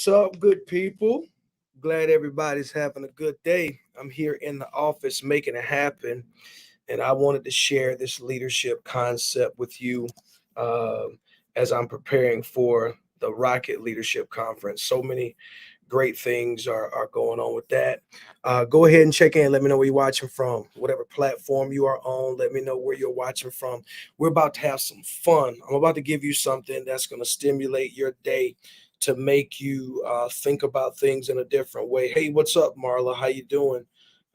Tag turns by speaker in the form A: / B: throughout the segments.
A: What's up, good people? Glad everybody's having a good day. I'm here in the office making it happen, and I wanted to share this leadership concept with you uh, as I'm preparing for the Rocket Leadership Conference. So many great things are going on with that. Go ahead and check in. Let me know where you're watching from, whatever platform you are on. Let me know where you're watching from. We're about to have some fun. I'm about to give you something that's going to stimulate your day to make you think about things in a different way. Hey, what's up, Marla? How you doing?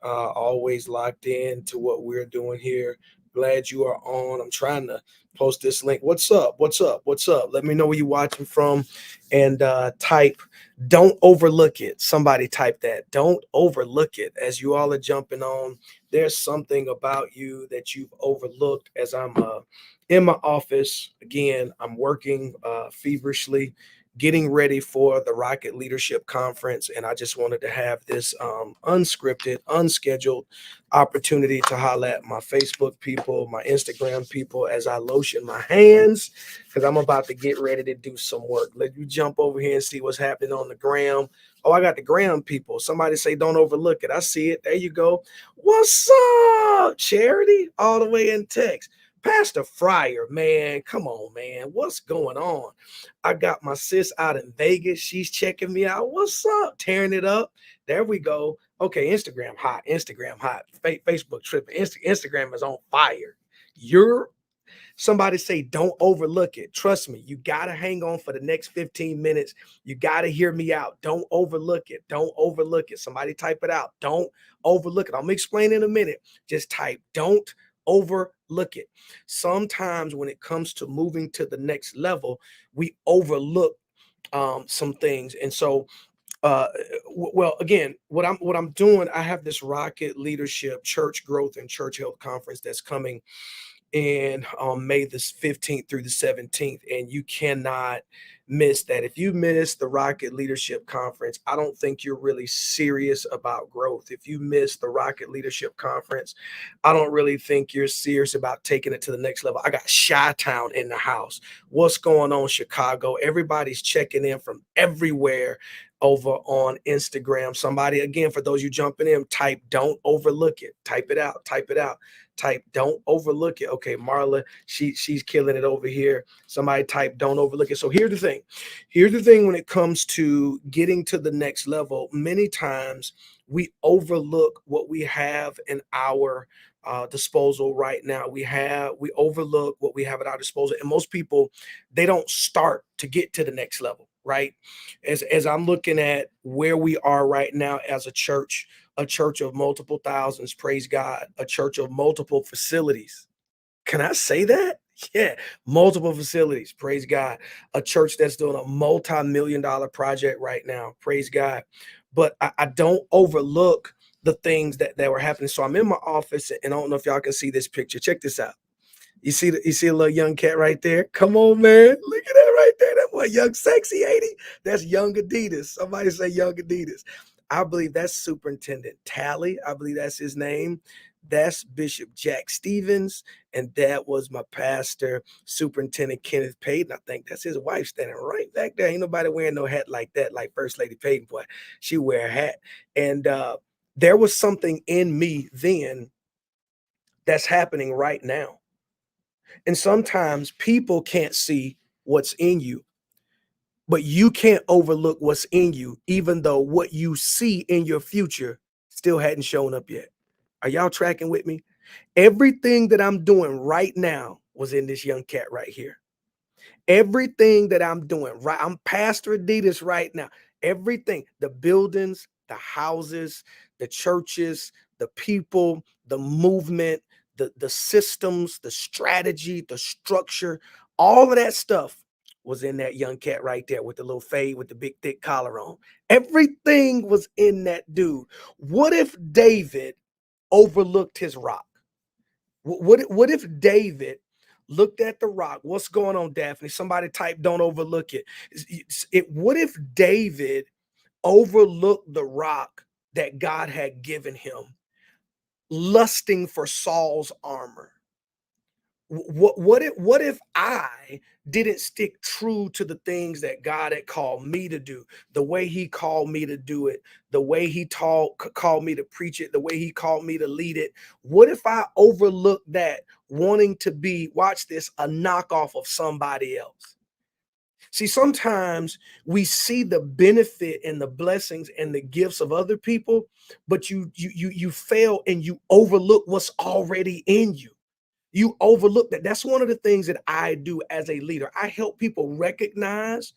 A: Always locked in to what we're doing here. Glad you are on. I'm trying to post this link. What's up? What's up? What's up? Let me know where you're watching from and type don't overlook it. Somebody type that. Don't overlook it. As you all are jumping on, there's something about you that you've overlooked. As I'm in my office again, I'm working feverishly, getting ready for the Rocket Leadership Conference, and I just wanted to have this unscripted, unscheduled opportunity to holler at my Facebook people, my Instagram people, as I lotion my hands because I'm about to get ready to do some work. Let you jump over here and see what's happening on the gram. Oh, I got the gram people. Somebody say don't overlook it. I see it. There you go. What's up, Charity? All the way in text. Pastor Fryer, man, come on, man. What's going on? I got my sis out in Vegas. She's checking me out. What's up? Tearing it up. There we go. Okay, Instagram hot. Instagram hot. Facebook tripping. Instagram is on fire. You're Somebody say, don't overlook it. Trust me, you got to hang on for the next 15 minutes. You got to hear me out. Don't overlook it. Don't overlook it. Somebody type it out. Don't overlook it. I'm going to explain in a minute. Just type, don't overlook it. Sometimes when it comes to moving to the next level, we overlook some things. And so well, again, what I'm doing, I have this Rocket Leadership Church Growth and Church Health Conference that's coming in May the 15th through the 17th, and you cannot miss that. If you miss the Rocket Leadership Conference, I don't think you're really serious about growth. If you miss the Rocket Leadership Conference, I don't really think you're serious about taking it to the next level. I got Chi-Town in the house. What's going on, Chicago? Everybody's checking in from everywhere over on Instagram. Somebody, again, for those you jumping in, type don't overlook it. Type it out. Type it out. Type don't overlook it. Okay, Marla, she's killing it over here. Somebody type don't overlook it. So here's the thing. Here's the thing when it comes to getting to the next level, many times we overlook what we have in our disposal right now. We overlook what we have at our disposal. And most people, they don't start to get to the next level, right? As I'm looking at where we are right now as a church of multiple thousands, praise God, a church of multiple facilities. Can I say that? Yeah, multiple facilities, praise God. A church that's doing a multi-million dollar project right now, praise God. But I don't overlook the things that were happening. So I'm in my office, and I don't know if y'all can see this picture. Check this out. You see a little young cat right there? Come on, man. Look at that right there. That boy, young sexy 80. That's young Adidas. Somebody say young Adidas. I believe that's Superintendent Tally. I believe that's his name. That's Bishop Jack Stevens. And that was my pastor, Superintendent Kenneth Payton. I think that's his wife standing right back there. Ain't nobody wearing no hat like that, like First Lady Payton, boy. She wear a hat. And there was something in me then that's happening right now. And sometimes people can't see what's in you, but you can't overlook what's in you, even though what you see in your future still hadn't shown up yet. Are y'all tracking with me? Everything that I'm doing right now was in this young cat right here. Everything that I'm doing, right? I'm Pastor Adidas right now. Everything, the buildings, the houses, the churches, the people, the movement, the systems, the strategy, the structure, all of that stuff was in that young cat right there with the little fade with the big thick collar on. Everything was in that dude. What if David overlooked his rock? What if David looked at the rock? What's going on, Daphne? Somebody type, don't overlook it. What if David overlooked the rock that God had given him, lusting for Saul's armor? What if I didn't stick true to the things that God had called me to do, the way He called me to do it, the way He called me to preach it, the way He called me to lead it? What if I overlooked that, wanting to be, watch this, a knockoff of somebody else? See, sometimes we see the benefit and the blessings and the gifts of other people, but you fail and you overlook what's already in you. You overlook that. That's one of the things that I do as a leader. I help people recognize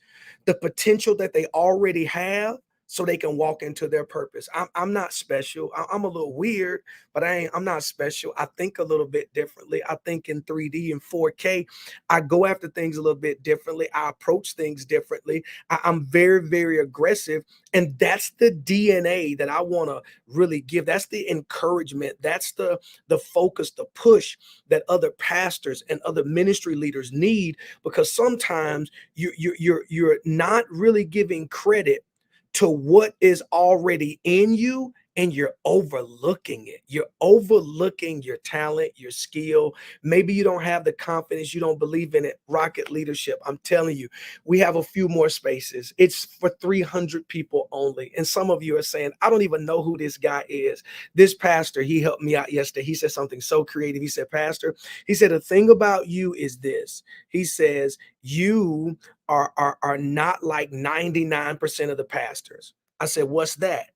A: the potential that they already have so they can walk into their purpose. I'm not special. I'm a little weird, but I'm not special. I think a little bit differently. I think in 3D and 4K. I go after things a little bit differently. I approach things differently. I'm very, very aggressive. And that's the DNA that I want to really give. That's the encouragement. That's the focus, the push that other pastors and other ministry leaders need, because sometimes you're not really giving credit to what is already in you, and you're overlooking it. You're overlooking your talent, your skill. Maybe you don't have the confidence, you don't believe in it. Rocket Leadership, I'm telling you, we have a few more spaces. It's for 300 people only. And some of you are saying, I don't even know who this guy is. This pastor, he helped me out yesterday. He said something so creative. He said, Pastor, he said, the thing about you is this. He says, you are not like 99% of the pastors. I said, what's that?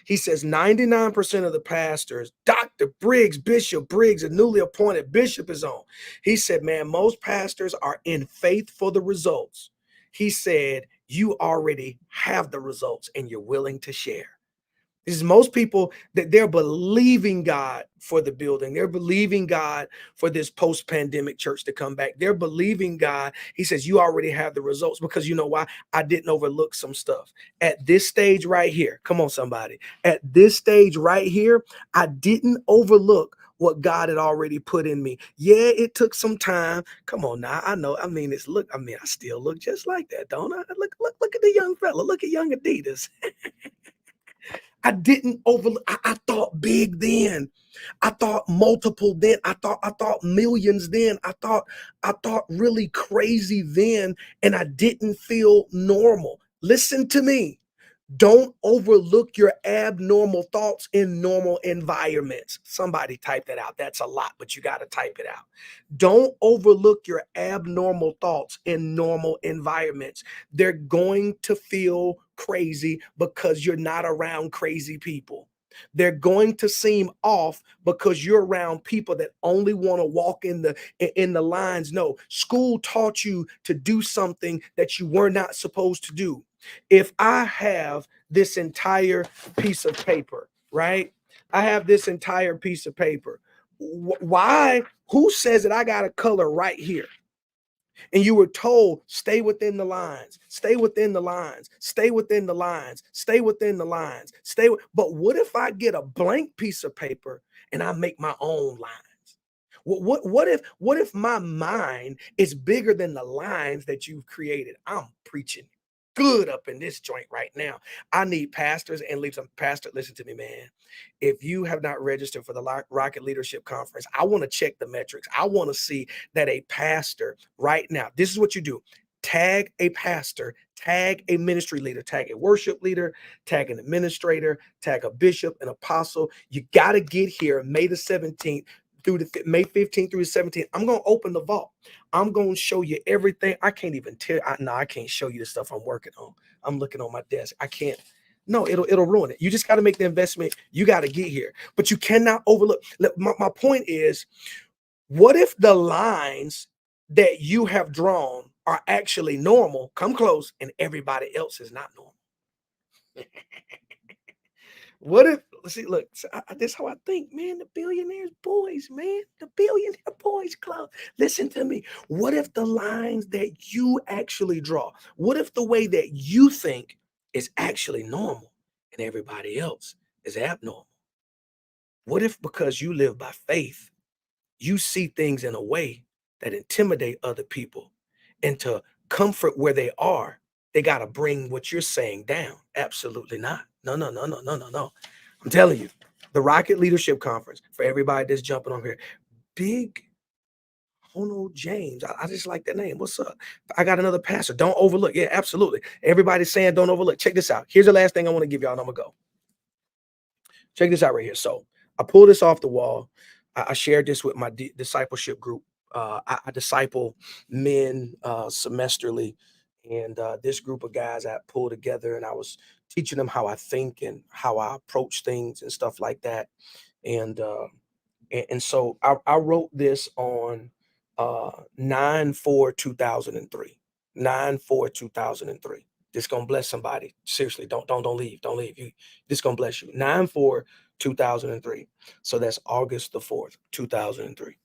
A: He says 99% of the pastors, Dr. Briggs, Bishop Briggs, a newly appointed bishop is on. He said, man, most pastors are in faith for the results. He said, you already have the results and you're willing to share. This is most people that they're believing God for the building. They're believing God for this post-pandemic church to come back. They're believing God. He says, you already have the results, because you know why? I didn't overlook some stuff. At this stage right here, come on, somebody. At this stage right here, I didn't overlook what God had already put in me. Yeah, it took some time. Come on now. I know. I mean, I still look just like that, don't I? Look at the young fella. Look at young Adidas. I didn't overlook. I thought big then. I thought multiple then. I thought millions then. I thought really crazy then, and I didn't feel normal. Listen to me. Don't overlook your abnormal thoughts in normal environments. Somebody type that out. That's a lot, but you got to type it out. Don't overlook your abnormal thoughts in normal environments. They're going to feel crazy because you're not around crazy people. They're going to seem off because you're around people that only want to walk in the lines. No, school taught you to do something that you were not supposed to do. If I have this entire piece of paper, right? I have this entire piece of paper. Why? Who says that I got a color right here? And you were told, stay within the lines, stay within the lines, stay within the lines, stay within the lines, But what if I get a blank piece of paper and I make my own lines? What if my mind is bigger than the lines that you've created? I'm preaching good up in this joint right now. I need pastors and leaders. Pastor, listen to me, man. If you have not registered for the Rocket Leadership Conference, I want to check the metrics. I want to see that a pastor right now, this is what you do. Tag a pastor, tag a ministry leader, tag a worship leader, tag an administrator, tag a bishop, an apostle. You got to get here May the 17th through the May 15th through the 17th. I'm going to open the vault. I'm going to show you everything. I can't even tell. I can't show you the stuff I'm working on. I'm looking on my desk. I can't. No, it'll ruin it. You just got to make the investment. You got to get here, but you cannot overlook. My point is, what if the lines that you have drawn are actually normal? Come close, and everybody else is not normal. What if, see, look, this is how I think, man. The Billionaires Boys, man, the Billionaire Boys Club. Listen to me. What if the lines that you actually draw, what if the way that you think is actually normal and everybody else is abnormal? What if, because you live by faith, you see things in a way that intimidate other people, and to comfort where they are, they got to bring what you're saying down? Absolutely not. No, no, no, no, no, no, no. I'm telling you, the Rocket Leadership Conference, for everybody that's jumping on here, big Oh no, James. I just like that name. What's up? I got another pastor. Don't overlook. Yeah, absolutely. Everybody's saying don't overlook. Check this out. Here's the last thing I want to give y'all, and I'm gonna go. Check this out right here. So I pulled this off the wall. I shared this with my discipleship group. I disciple men semesterly, and this group of guys I pulled together, and I was teaching them how I think and how I approach things and stuff like that. And so I wrote this on 9/4/2003. 9/4/2003. This gonna bless somebody. Seriously, don't leave. Don't leave. This gonna bless you. 9/4/2003. So that's August the 4th, 2003.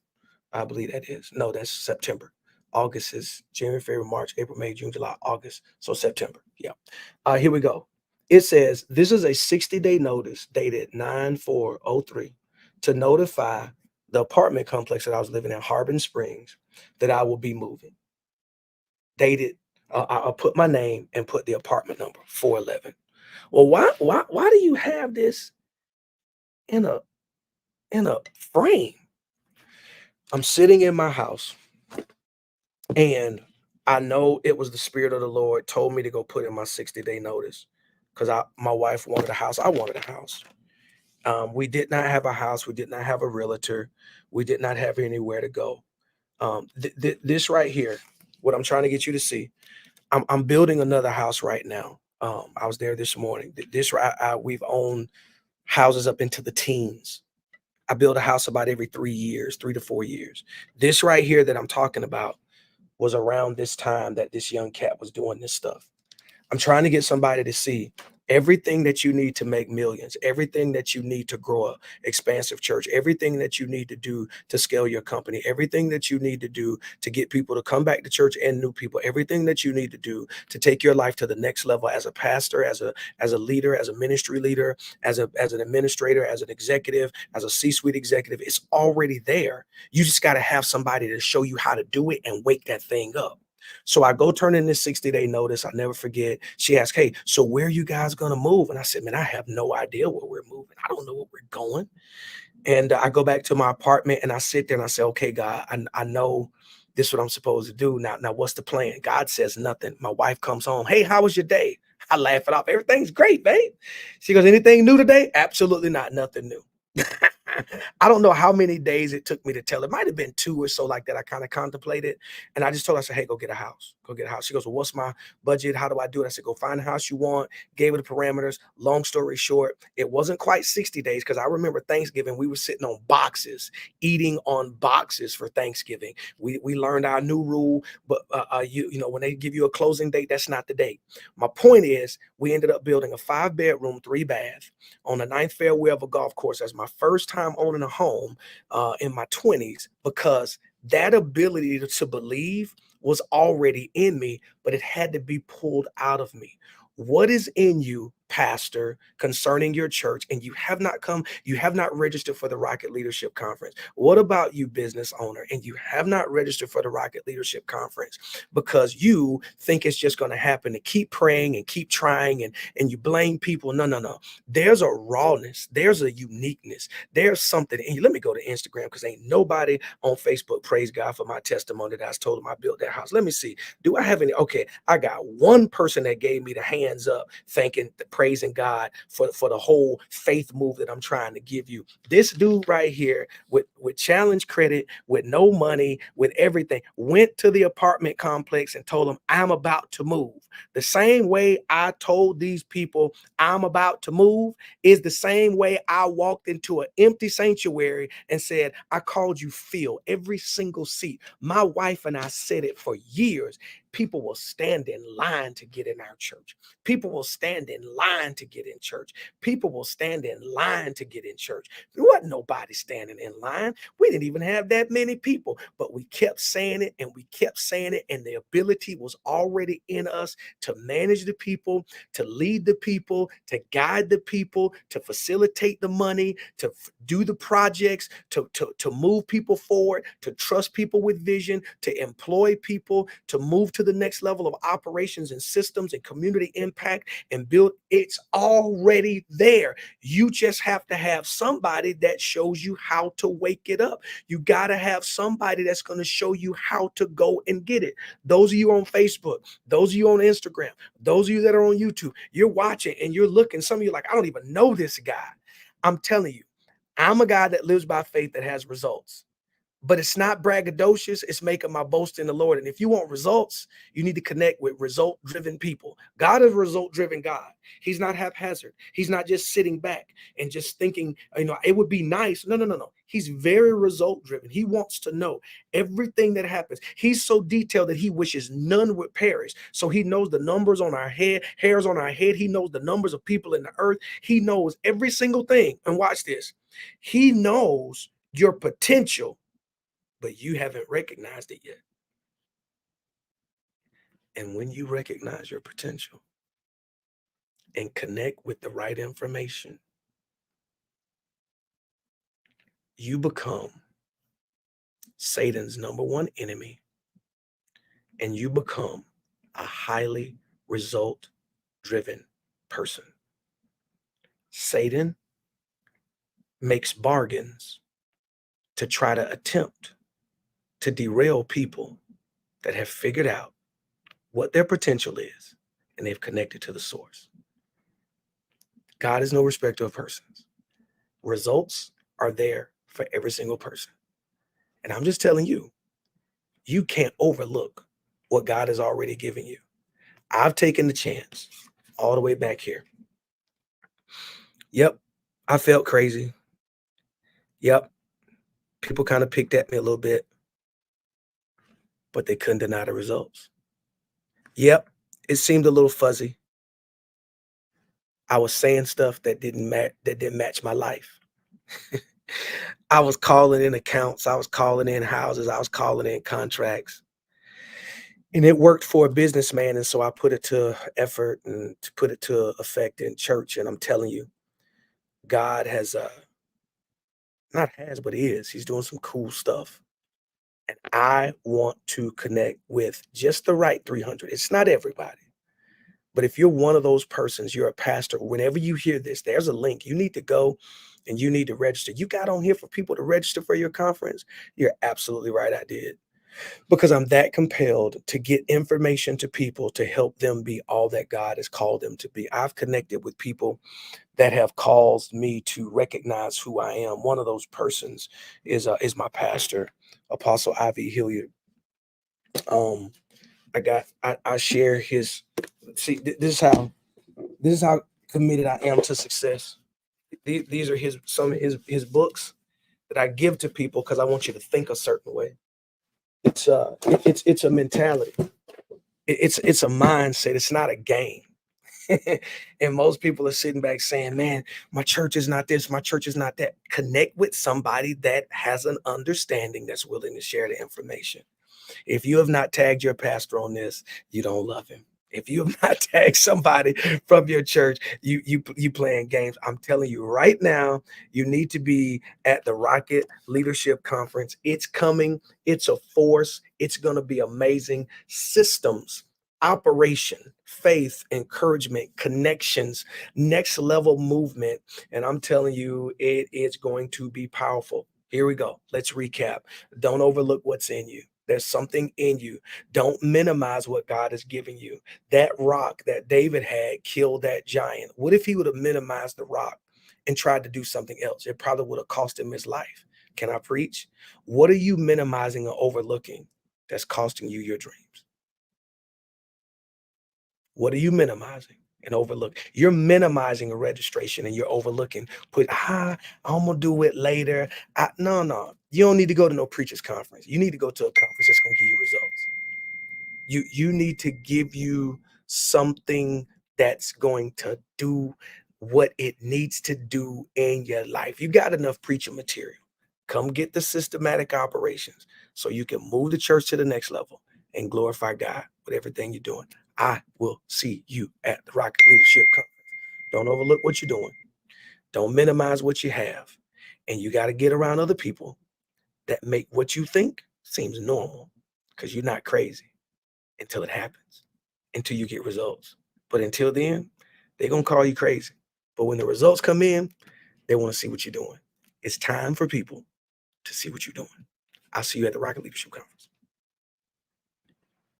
A: I believe that is. No, that's September. August is January, February, March, April, May, June, July, August. So September. Yeah. Here we go. It says this is a 60-day notice dated 9/4/03 to notify the apartment complex that I was living in, Harbin Springs, that I will be moving. Dated. I'll put my name and put the apartment number 411. Well, why do you have this in a frame? I'm sitting in my house, and I know it was the Spirit of the Lord told me to go put in my 60-day notice because my wife wanted a house. I wanted a house. We did not have a house. We did not have a realtor. We did not have anywhere to go. This right here, what I'm trying to get you to see, I'm building another house right now. I was there this morning. This we've owned houses up into the teens. I build a house about every 3 years, 3 to 4 years. This right here that I'm talking about was around this time that this young cat was doing this stuff. I'm trying to get somebody to see everything that you need to make millions, everything that you need to grow a expansive church, everything that you need to do to scale your company, everything that you need to do to get people to come back to church and new people, everything that you need to do to take your life to the next level as a pastor, as a leader, as a ministry leader, as an administrator, as an executive, as a C-suite executive. It's already there. You just got to have somebody to show you how to do it and wake that thing up. So I go turn in this 60-day notice. I'll never forget. She asked, "Hey, so where are you guys going to move?" And I said, "Man, I have no idea where we're moving. I don't know where we're going." And I go back to my apartment and I sit there and I say, "Okay, God, I know this is what I'm supposed to do. Now, what's the plan?" God says nothing. My wife comes home. "Hey, how was your day?" I laugh it off. "Everything's great, babe." She goes, "Anything new today?" "Absolutely not. Nothing new." I don't know how many days it took me to tell. It might have been 2 or so like that. I kind of contemplated. And I just told her, I said, "Hey, go get a house. Go get a house." She goes, "Well, what's my budget? How do I do it?" I said, "Go find the house you want." Gave her the parameters. Long story short, it wasn't quite 60 days because I remember Thanksgiving, we were sitting on boxes, eating on boxes for Thanksgiving. We learned our new rule, but you know, when they give you a closing date, that's not the date. My point is, we ended up building a 5-bedroom, 3-bath on the ninth fairway of a golf course as my first time owning a home in my 20s, because that ability to believe was already in me, but it had to be pulled out of me. What is in you, pastor, concerning your church, and you have not registered for the Rocket Leadership Conference? What about you, business owner, and you have not registered for the Rocket Leadership Conference because you think it's just going to happen to keep praying and keep trying, and you blame people? No, no, no. There's a rawness, there's a uniqueness, there's something. And let me go to Instagram because ain't nobody on Facebook praise God for my testimony that I told them I built that house. Let me see. Do I have any? Okay, I got one person that gave me the hands up, thanking, praising God for the whole faith move that I'm trying to give you. This dude right here with challenge credit, with no money, with everything, went to the apartment complex and told them, "I'm about to move." The same way I told these people I'm about to move is the same way I walked into an empty sanctuary and said, "I called you Phil, every single seat." My wife and I said it for years. People will stand in line to get in our church. People will stand in line to get in church. People will stand in line to get in church. There wasn't nobody standing in line. We didn't even have that many people, but we kept saying it and we kept saying it. And the ability was already in us to manage the people, to lead the people, to guide the people, to facilitate the money, to do the projects, to move people forward, to trust people with vision, to employ people, to move to the next level of operations and systems and community impact and build. It's already there. You just have to have somebody that shows you how to wake it up. You got to have somebody that's going to show you how to go and get it. Those of you on Facebook, those of you on Instagram, those of you that are on YouTube, you're watching and you're looking. Some of you are like, I don't even know this guy. I'm telling you, I'm a guy that lives by faith that has results. But it's not braggadocious. It's making my boast in the Lord. And if you want results, you need to connect with result-driven people. God is a result-driven God. He's not haphazard. He's not just sitting back and just thinking, it would be nice. No, no, no, no. He's very result-driven. He wants to know everything that happens. He's so detailed that he wishes none would perish. So he knows the numbers on our head, hairs on our head. He knows the numbers of people in the earth. He knows every single thing. And watch this. He knows your potential, but you haven't recognized it yet. And when you recognize your potential and connect with the right information, you become Satan's number one enemy, and you become a highly result-driven person. Satan makes bargains to try to attempt to derail people that have figured out what their potential is and they've connected to the source. God is no respecter of persons. Results are there for every single person. And I'm just telling you, you can't overlook what God has already given you. I've taken the chance all the way back here. Yep, I felt crazy. Yep, people kind of picked at me a little bit, but they couldn't deny the results. Yep, it seemed a little fuzzy. I was saying stuff that didn't match my life. I was calling in accounts, I was calling in houses, I was calling in contracts. And it worked for a businessman, and so I put it to effort and to put it to effect in church, and I'm telling you, God has, not has, but he's doing some cool stuff. And I want to connect with just the right 300. It's not everybody. But if you're one of those persons, you're a pastor, whenever you hear this, there's a link. You need to go and you need to register. You got on here for people to register for your conference. You're absolutely right. I did. Because I'm that compelled to get information to people to help them be all that God has called them to be. I've connected with people that have caused me to recognize who I am. One of those persons is my pastor, Apostle Ivy Hilliard. I share his. See, this is how committed I am to success. These are some of his books that I give to people because I want you to think a certain way. It's a mentality. It's a mindset. It's not a game. And most people are sitting back saying, man, my church is not this, my church is not that. Connect with somebody that has an understanding that's willing to share the information. If you have not tagged your pastor on this, you don't love him. If you have not tagged somebody from your church, you playing games. I'm telling you right now, you need to be at the Rocket Leadership Conference. It's coming. It's a force. It's going to be amazing. Systems, operation, faith, encouragement, connections, next level movement. And I'm telling you, it is going to be powerful. Here we go. Let's recap. Don't overlook what's in you. There's something in you. Don't minimize what God has given you. That rock that David had killed that giant. What if he would have minimized the rock and tried to do something else? It probably would have cost him his life. Can I preach? What are you minimizing or overlooking that's costing you your dreams? What are you minimizing and overlook? You're minimizing a registration and you're overlooking. I'm gonna do it later. No. You don't need to go to no preacher's conference. You need to go to a conference that's gonna give you results. You need to give you something that's going to do what it needs to do in your life. You got enough preacher material. Come get the systematic operations so you can move the church to the next level and glorify God with everything you're doing. I will see you at the Rocket Leadership Conference. Don't overlook what you're doing. Don't minimize what you have. And you got to get around other people that make what you think seems normal because you're not crazy until it happens, until you get results. But until then, They're going to call you crazy. But when the results come in, they want to see what you're doing. It's time for people to see what you're doing. I'll see you at the Rocket Leadership Conference.